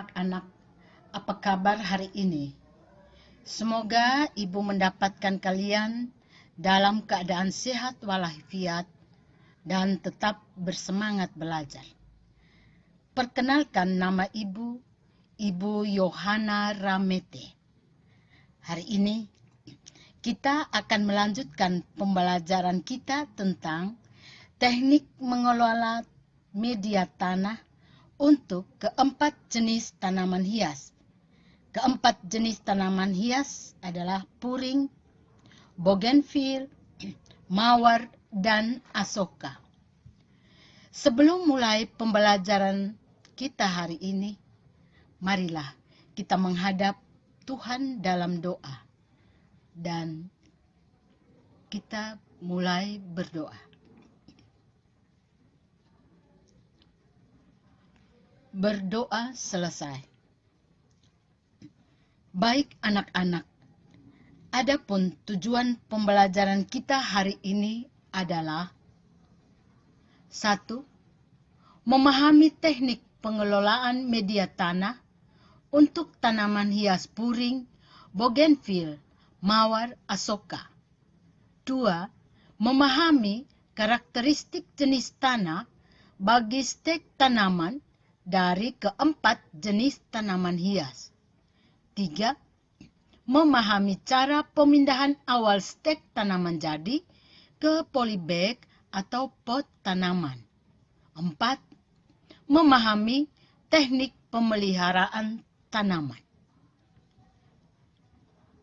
anak-anak, apa kabar hari ini? Semoga ibu mendapatkan kalian dalam keadaan sehat walafiat dan tetap bersemangat belajar. Perkenalkan nama ibu, Ibu Yohana Ramete. Hari ini kita akan melanjutkan pembelajaran kita tentang teknik mengelola media tanah untuk keempat jenis tanaman hias. Keempat jenis tanaman hias adalah puring, bougainville, mawar, dan asoka. Sebelum mulai pembelajaran kita hari ini, marilah kita menghadap Tuhan dalam doa. Dan kita mulai berdoa. Berdoa selesai. Baik anak-anak, adapun tujuan pembelajaran kita hari ini adalah 1. Memahami teknik pengelolaan media tanah untuk tanaman hias puring, bougainville, mawar, asoka. 2. Memahami karakteristik jenis tanah bagi stek tanaman dari keempat jenis tanaman hias. 3. Memahami cara pemindahan awal stek tanaman jadi ke polybag atau pot tanaman. 4. Memahami teknik pemeliharaan tanaman.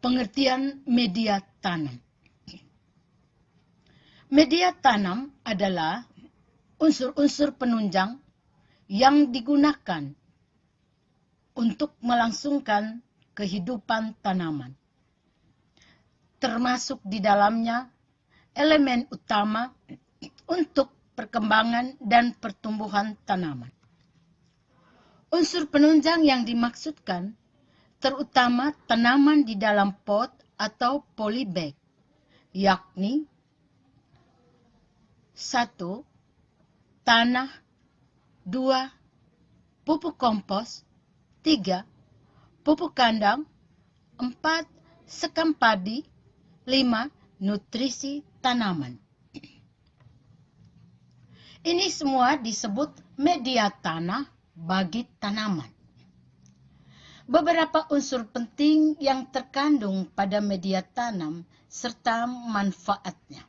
Pengertian media tanam. Media tanam adalah unsur-unsur penunjang yang digunakan untuk melangsungkan kehidupan tanaman. Termasuk di dalamnya elemen utama untuk perkembangan dan pertumbuhan tanaman. Unsur penunjang yang dimaksudkan terutama tanaman di dalam pot atau polybag, yakni 1. Tanah, 2. Pupuk kompos, 3. Pupuk kandang, 4. Sekam padi, 5. Nutrisi tanaman. Ini semua disebut media tanah bagi tanaman. Beberapa unsur penting yang terkandung pada media tanam serta manfaatnya.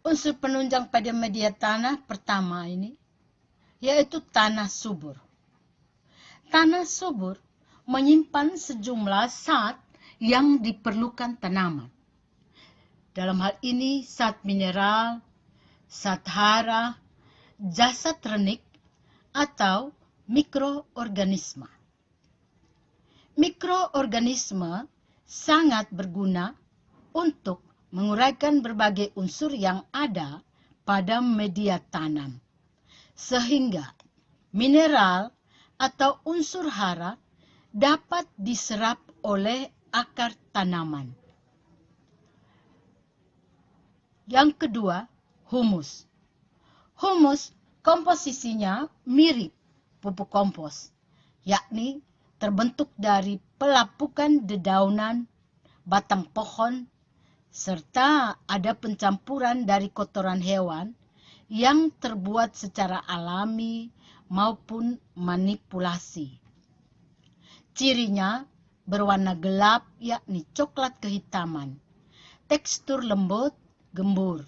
Unsur penunjang pada media tanah pertama ini yaitu tanah subur. Tanah subur menyimpan sejumlah zat yang diperlukan tanaman. Dalam hal ini zat mineral, zat hara, zat renik, atau mikroorganisme. Mikroorganisme sangat berguna untuk menguraikan berbagai unsur yang ada pada media tanam, sehingga mineral atau unsur hara dapat diserap oleh akar tanaman. Yang kedua, humus. Humus komposisinya mirip pupuk kompos, yakni terbentuk dari pelapukan dedaunan, batang pohon, serta ada pencampuran dari kotoran hewan yang terbuat secara alami maupun manipulasi. Cirinya berwarna gelap, yakni coklat kehitaman, tekstur lembut, gembur.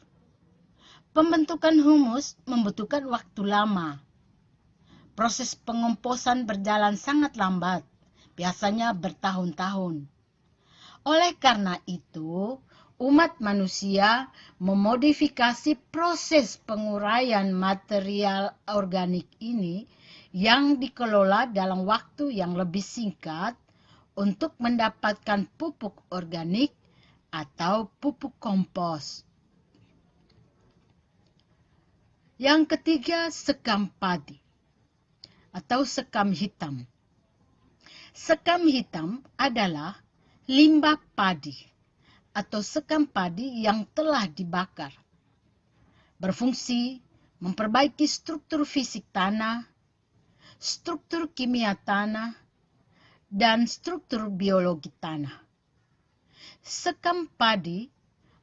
Pembentukan humus membutuhkan waktu lama. Proses pengomposan berjalan sangat lambat, biasanya bertahun-tahun. Oleh karena itu, umat manusia memodifikasi proses penguraian material organik ini yang dikelola dalam waktu yang lebih singkat untuk mendapatkan pupuk organik atau pupuk kompos. Yang ketiga, sekam padi atau sekam hitam. Sekam hitam adalah limbah padi atau sekam padi yang telah dibakar. Berfungsi memperbaiki struktur fisik tanah, struktur kimia tanah, dan struktur biologi tanah. Sekam padi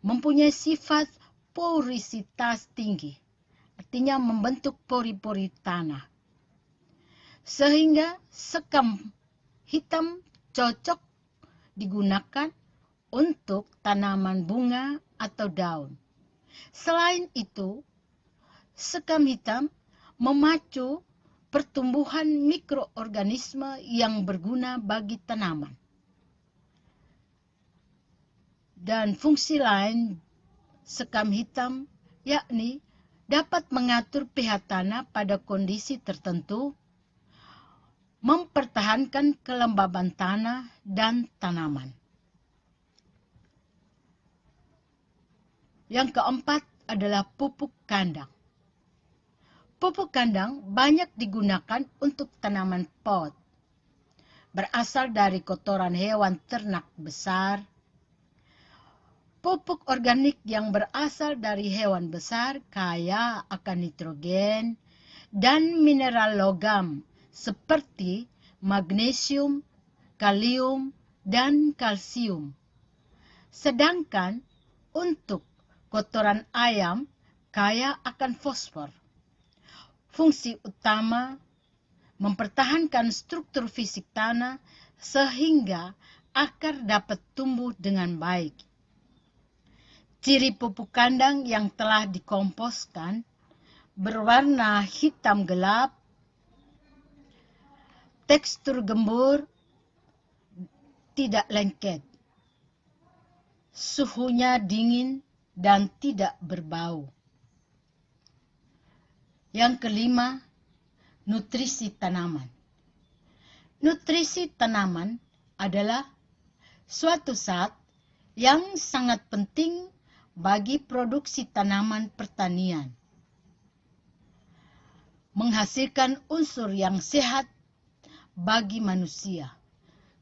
mempunyai sifat porositas tinggi, artinya membentuk pori-pori tanah. Sehingga sekam hitam cocok digunakan untuk tanaman bunga atau daun. Selain itu, sekam hitam memacu pertumbuhan mikroorganisme yang berguna bagi tanaman. Dan fungsi lain sekam hitam yakni dapat mengatur pH tanah pada kondisi tertentu, mempertahankan kelembaban tanah dan tanaman. Yang keempat adalah pupuk kandang. Pupuk kandang banyak digunakan untuk tanaman pot. Berasal dari kotoran hewan ternak besar. Pupuk organik yang berasal dari hewan besar kaya akan nitrogen dan mineral logam seperti magnesium, kalium, dan kalsium. Sedangkan untuk kotoran ayam kaya akan fosfor. Fungsi utama mempertahankan struktur fisik tanah sehingga akar dapat tumbuh dengan baik. Ciri pupuk kandang yang telah dikomposkan berwarna hitam gelap, tekstur gembur, tidak lengket, suhunya dingin dan tidak berbau. Yang kelima, nutrisi tanaman. Nutrisi tanaman adalah suatu zat yang sangat penting bagi produksi tanaman pertanian. Menghasilkan unsur yang sehat bagi manusia.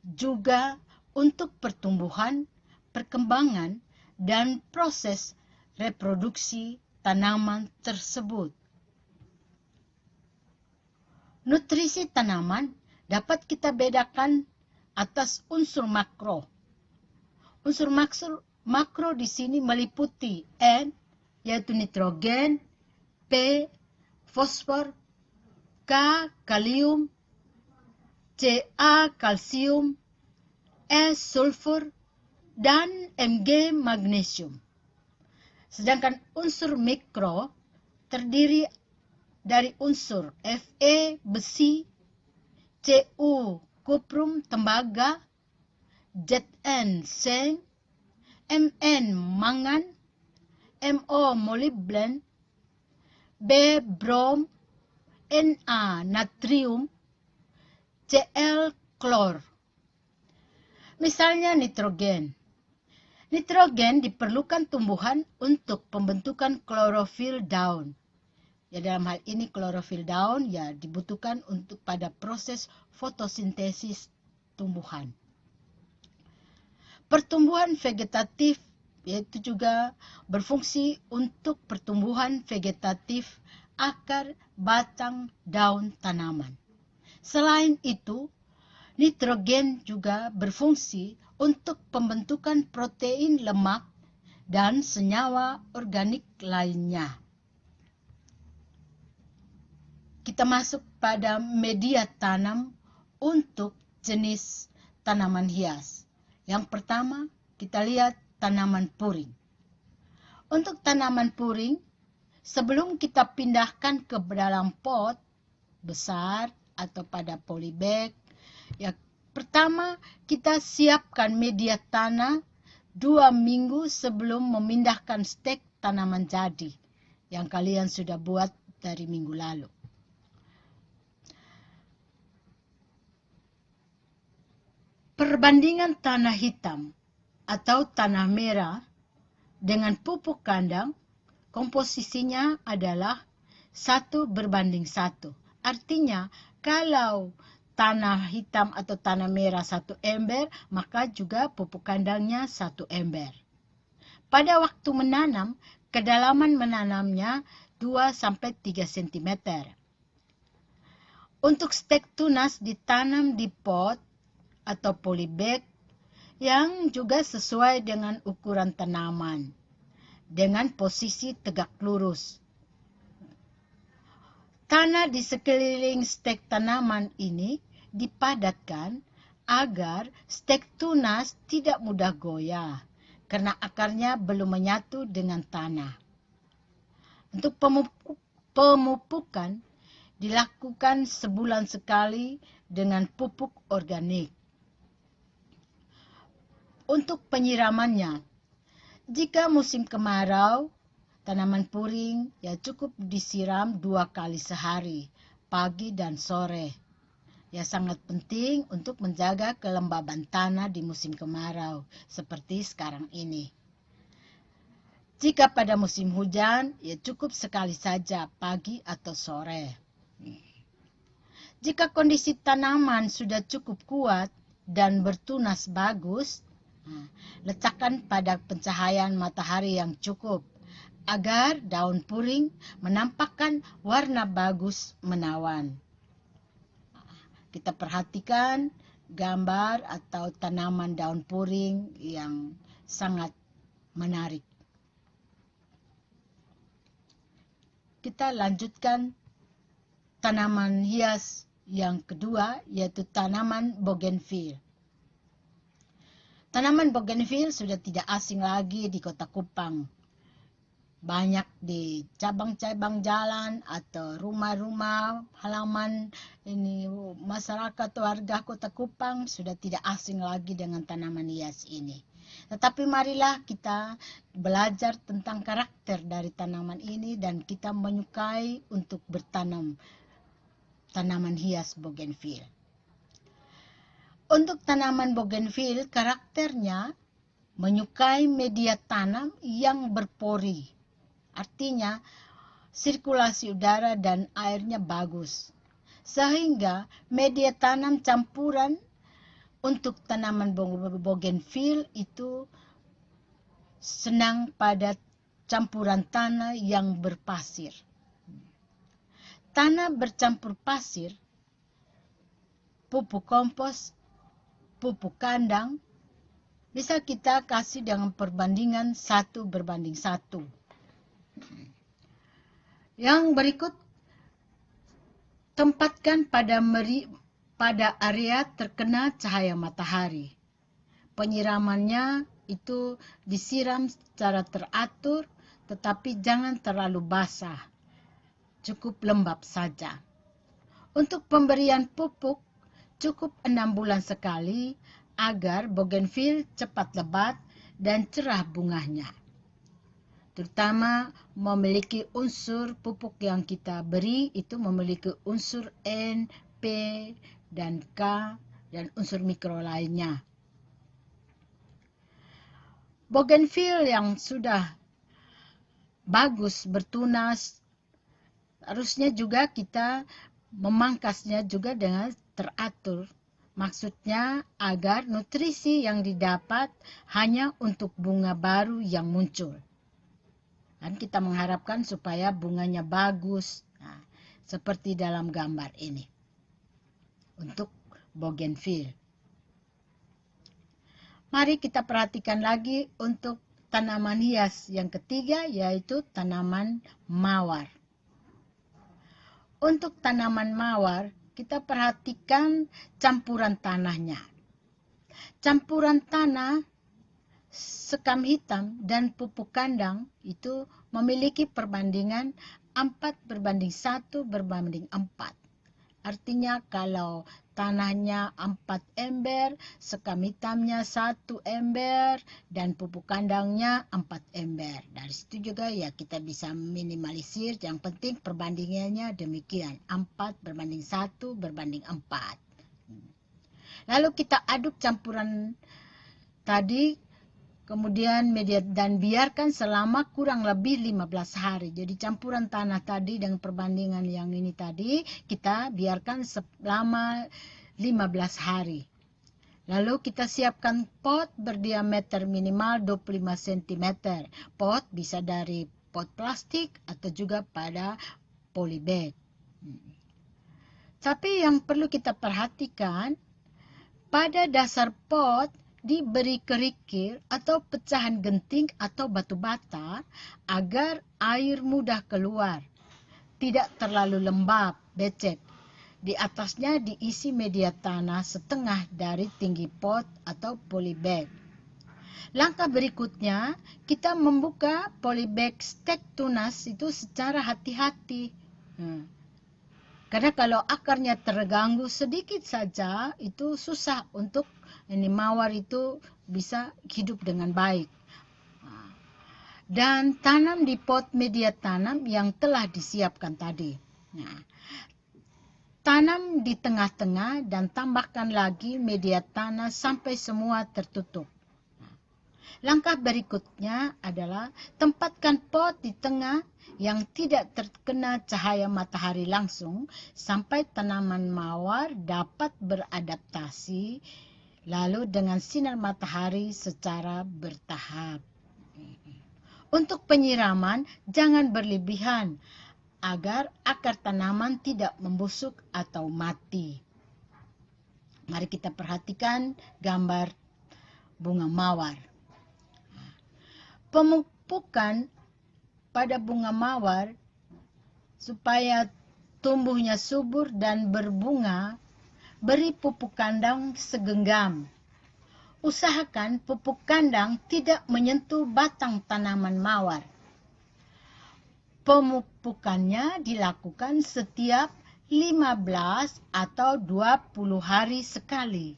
Juga untuk pertumbuhan, perkembangan, dan proses reproduksi tanaman tersebut. Nutrisi tanaman dapat kita bedakan atas unsur makro. Unsur makro di sini meliputi N, yaitu nitrogen, P, fosfor, K, kalium, Ca, kalsium, S, sulfur, dan Mg, magnesium. Sedangkan unsur mikro terdiri dari unsur Fe, besi, Cu, kuprum, tembaga, Zn, seng, Mn, mangan, Mo, molybden, B, brom, Na, natrium, Cl, klor. Misalnya nitrogen. Nitrogen diperlukan tumbuhan untuk pembentukan klorofil daun. Ya, dalam hal ini klorofil daun ya dibutuhkan untuk pada proses fotosintesis tumbuhan. Pertumbuhan vegetatif yaitu juga berfungsi untuk pertumbuhan vegetatif akar, batang, daun tanaman. Selain itu, nitrogen juga berfungsi untuk pembentukan protein lemak dan senyawa organik lainnya. Kita masuk pada media tanam untuk jenis tanaman hias. Yang pertama, kita lihat tanaman puring. Untuk tanaman puring, sebelum kita pindahkan ke dalam pot besar atau pada polybag, ya pertama kita siapkan media tanah 2 minggu sebelum memindahkan stek tanaman jadi yang kalian sudah buat dari minggu lalu. Perbandingan tanah hitam atau tanah merah dengan pupuk kandang, komposisinya adalah 1:1. Artinya, kalau tanah hitam atau tanah merah 1 ember, maka juga pupuk kandangnya 1 ember. Pada waktu menanam, kedalaman menanamnya 2-3 cm. Untuk stek tunas ditanam di pot atau polybag yang juga sesuai dengan ukuran tanaman, dengan posisi tegak lurus. Tanah di sekeliling stek tanaman ini dipadatkan agar stek tunas tidak mudah goyah, karena akarnya belum menyatu dengan tanah. Untuk pemupukan dilakukan sebulan sekali dengan pupuk organik. Untuk penyiramannya, jika musim kemarau, tanaman puring ya cukup disiram 2 kali sehari, pagi dan sore. Ya sangat penting untuk menjaga kelembaban tanah di musim kemarau, seperti sekarang ini. Jika pada musim hujan, ya cukup sekali saja, pagi atau sore. Jika kondisi tanaman sudah cukup kuat dan bertunas bagus, letakkan pada pencahayaan matahari yang cukup agar daun puring menampakkan warna bagus menawan. Kita perhatikan gambar atau tanaman daun puring yang sangat menarik. Kita lanjutkan tanaman hias yang kedua, yaitu tanaman bougainville. Tanaman bougainville sudah tidak asing lagi di Kota Kupang. Banyak di cabang-cabang jalan atau rumah-rumah halaman ini masyarakat warga Kota Kupang sudah tidak asing lagi dengan tanaman hias ini. Tetapi marilah kita belajar tentang karakter dari tanaman ini dan kita menyukai untuk bertanam tanaman hias bougainville. Untuk tanaman bougainville, karakternya menyukai media tanam yang berpori. Artinya, sirkulasi udara dan airnya bagus. Sehingga media tanam campuran untuk tanaman bougainville itu senang pada campuran tanah yang berpasir. Tanah bercampur pasir, pupuk kompos, pupuk kandang, bisa kita kasih dengan perbandingan 1:1. Yang berikut, tempatkan pada area terkena cahaya matahari. Penyiramannya itu disiram secara teratur, tetapi jangan terlalu basah. Cukup lembab saja. Untuk pemberian pupuk, cukup 6 bulan sekali agar bougainville cepat lebat dan cerah bunganya. Terutama memiliki unsur pupuk yang kita beri itu memiliki unsur N, P, dan K, dan unsur mikro lainnya. Bougainville yang sudah bagus bertunas, harusnya juga kita memangkasnya juga dengan teratur. Maksudnya agar nutrisi yang didapat hanya untuk bunga baru yang muncul. Dan kita mengharapkan supaya bunganya bagus. Nah, seperti dalam gambar ini. Untuk bougainville. Mari kita perhatikan lagi untuk tanaman hias yang ketiga, yaitu tanaman mawar. Untuk tanaman mawar, kita perhatikan campuran tanahnya. Campuran tanah, sekam hitam, dan pupuk kandang itu memiliki perbandingan 4:1:4. Artinya kalau tanahnya 4 ember, sekam hitamnya 1 ember, dan pupuk kandangnya 4 ember. Dari situ juga ya kita bisa minimalisir, yang penting perbandingannya demikian, 4:1:4. Lalu kita aduk campuran tadi, kemudian dan biarkan selama kurang lebih 15 hari. Jadi campuran tanah tadi dengan perbandingan yang ini tadi, kita biarkan selama 15 hari. Lalu kita siapkan pot berdiameter minimal 25 cm. Pot bisa dari pot plastik atau juga pada polybag. Tapi yang perlu kita perhatikan, pada dasar pot diberi kerikil atau pecahan genting atau batu bata agar air mudah keluar, tidak terlalu lembab, becek. Di atasnya diisi media tanah setengah dari tinggi pot atau polybag. Langkah berikutnya, kita membuka polybag stek tunas itu secara hati-hati. Karena kalau akarnya terganggu sedikit saja, itu susah untuk mawar itu bisa hidup dengan baik. Dan tanam di pot media tanam yang telah disiapkan tadi. Tanam di tengah-tengah dan tambahkan lagi media tanah sampai semua tertutup. Langkah berikutnya adalah tempatkan pot di tengah yang tidak terkena cahaya matahari langsung sampai tanaman mawar dapat beradaptasi lalu dengan sinar matahari secara bertahap. Untuk penyiraman, jangan berlebihan agar akar tanaman tidak membusuk atau mati. Mari kita perhatikan gambar bunga mawar. Pemupukan pada bunga mawar supaya tumbuhnya subur dan berbunga, beri pupuk kandang segenggam. Usahakan pupuk kandang tidak menyentuh batang tanaman mawar. Pemupukannya dilakukan setiap 15 atau 20 hari sekali.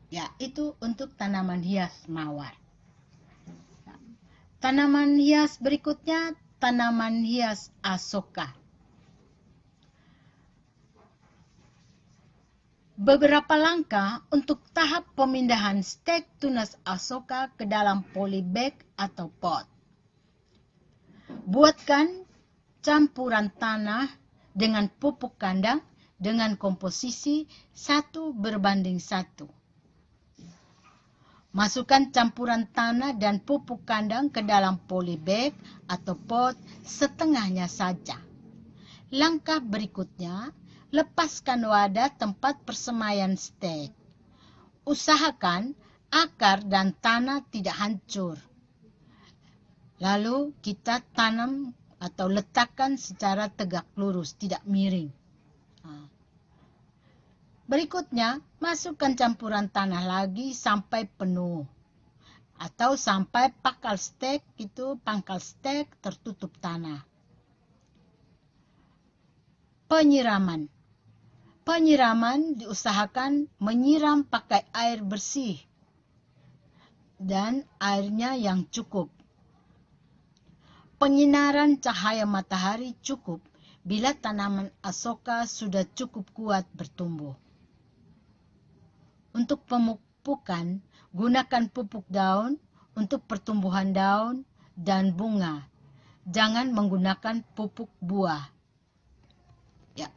Ya, itu untuk tanaman hias mawar. Tanaman hias berikutnya, tanaman hias asoka. Beberapa langkah untuk tahap pemindahan stek tunas asoka ke dalam polybag atau pot. Buatkan campuran tanah dengan pupuk kandang dengan komposisi 1:1. Masukkan campuran tanah dan pupuk kandang ke dalam polybag atau pot setengahnya saja. Langkah berikutnya, lepaskan wadah tempat persemaian stek. Usahakan akar dan tanah tidak hancur. Lalu kita tanam atau letakkan secara tegak lurus, tidak miring. Berikutnya, masukkan campuran tanah lagi sampai penuh. Atau sampai pangkal stek tertutup tanah. Penyiraman. Penyiraman diusahakan menyiram pakai air bersih dan airnya yang cukup. Penyinaran cahaya matahari cukup bila tanaman asoka sudah cukup kuat bertumbuh. Untuk pemupukan, gunakan pupuk daun untuk pertumbuhan daun dan bunga. Jangan menggunakan pupuk buah. Ya,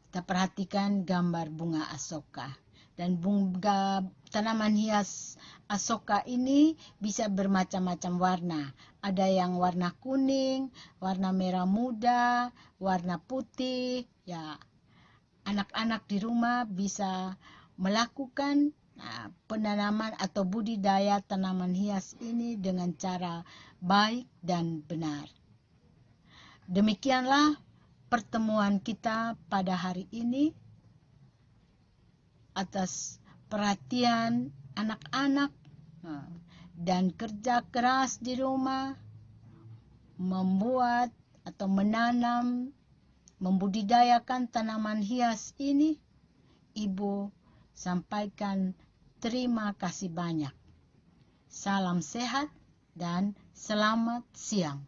kita perhatikan gambar bunga asoka. Dan bunga tanaman hias asoka ini bisa bermacam-macam warna. Ada yang warna kuning, warna merah muda, warna putih. Ya, anak-anak di rumah bisa melakukan penanaman atau budidaya tanaman hias ini dengan cara baik dan benar. Demikianlah pertemuan kita pada hari ini. Atas perhatian anak-anak dan kerja keras di rumah, membuat atau menanam, membudidayakan tanaman hias ini, Ibu sampaikan terima kasih banyak. Salam sehat dan selamat siang.